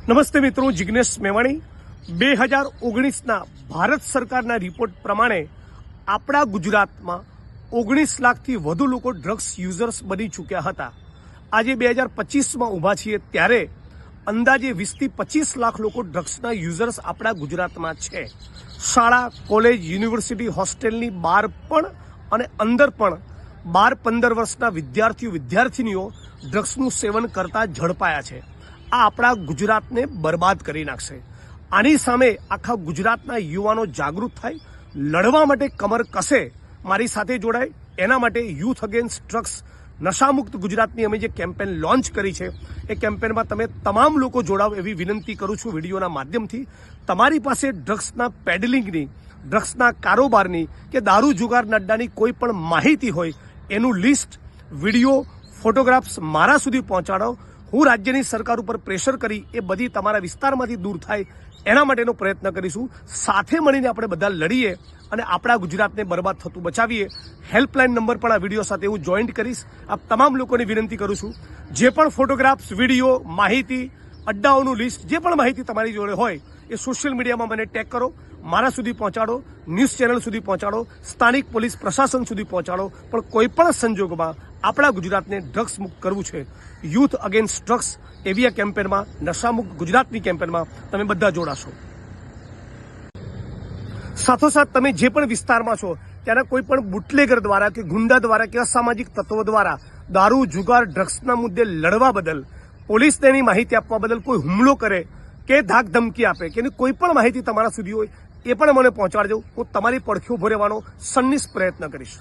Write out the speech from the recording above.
નમસ્તે મિત્રો, જિગ્નેશ મેવાણી। 2019ના ભારત સરકારના રિપોર્ટ પ્રમાણે આપણા ગુજરાતમાં 19 લાખથી વધુ લોકો ડ્રગ્સ યુઝર્સ બની ચૂક્યા હતા। આજે 2025માં ઊભા છીએ ત્યારે અંદાજે 20થી 25 લાખ લોકો ડ્રગ્સના યુઝર્સ આપણા ગુજરાતમાં છે। શાળા, કોલેજ, યુનિવર્સિટી, હોસ્ટેલની બહાર પણ અને અંદર પણ 12-15 વર્ષના વિદ્યાર્થીનીઓ ડ્રગ્સનું સેવન કરતા ઝડપાયા છે। આ આપણા ગુજરાતને બરબાદ કરી નાખશે। આની સામે આખા ગુજરાતના યુવાનો જાગૃત થાય, લડવા માટે કમર કસે, મારી સાથે જોડાય। એના માટે યુથ અગેન્સ્ટ ડ્રગ્સ નશામુક્ત ગુજરાતની અમે જે કેમ્પેન લોન્ચ કરી છે એ કેમ્પેનમાં તમે તમામ લોકો જોડાવ એવી વિનંતી કરું છું વિડીયોના માધ્યમથી। તમારી પાસે ડ્રગ્સના પેડલિંગની, ડ્રગ્સના કારોબારની કે દારૂ જુગાર અડ્ડાની કોઈ પણ માહિતી હોય એનું લિસ્ટ, વિડીયો, ફોટોગ્રાફ્સ મારા સુધી પહોંચાડો। હું રાજ્યની સરકાર ઉપર પ્રેશર કરી એ બધી તમારા વિસ્તારમાંથી દૂર થાય એના માટેનો પ્રયત્ન કરીશું। સાથે મળીને આપણે બધા લડીએ અને આપણા ગુજરાતને બરબાદ થતું બચાવીએ। હેલ્પલાઇન નંબર પણ આ વિડીયો સાથે હું જોઈન્ટ કરીશ। આપ તમામ લોકોને વિનંતી કરું છું, જે પણ ફોટોગ્રાફ્સ, વિડીયો, માહિતી, અડ્ડાઓનું લિસ્ટ, જે પણ માહિતી તમારી જોડે હોય એ સોશિયલ મીડિયામાં મને ટેગ કરો, મારા સુધી પહોંચાડો, ન્યૂઝ ચેનલ સુધી પહોંચાડો, સ્થાનિક પોલીસ પ્રશાસન સુધી પહોંચાડો। પણ કોઈ પણ સંજોગોમાં આપણા ગુજરાતને ડ્રગ્સ મુક્ત કરવું છે। યુથ અગેન્સ્ટ ડ્રગ્સ એવી આ કેમ્પેનમાં, નશામુક્ત ગુજરાતની કેમ્પેનમાં તમે બધા જોડાશો। સાથોસાથ તમે જે પણ વિસ્તારમાં છો ત્યાંના કોઈ પણ બુટલેગર દ્વારા કે ગુંડા દ્વારા કે અસામાજિક તત્વો દ્વારા દારૂ, જુગાર, ડ્રગ્સના મુદ્દે લડવા બદલ, પોલીસને એની માહિતી આપવા બદલ કોઈ હુમલો કરે કે ધાક ધમકી આપે કે એની કોઈ પણ માહિતી તમારા સુધી હોય એ પણ મને પહોંચાડજો। હું તમારી પડખે ઉભો રહેવાનો સન્નિષ્ઠ પ્રયત્ન કરીશ।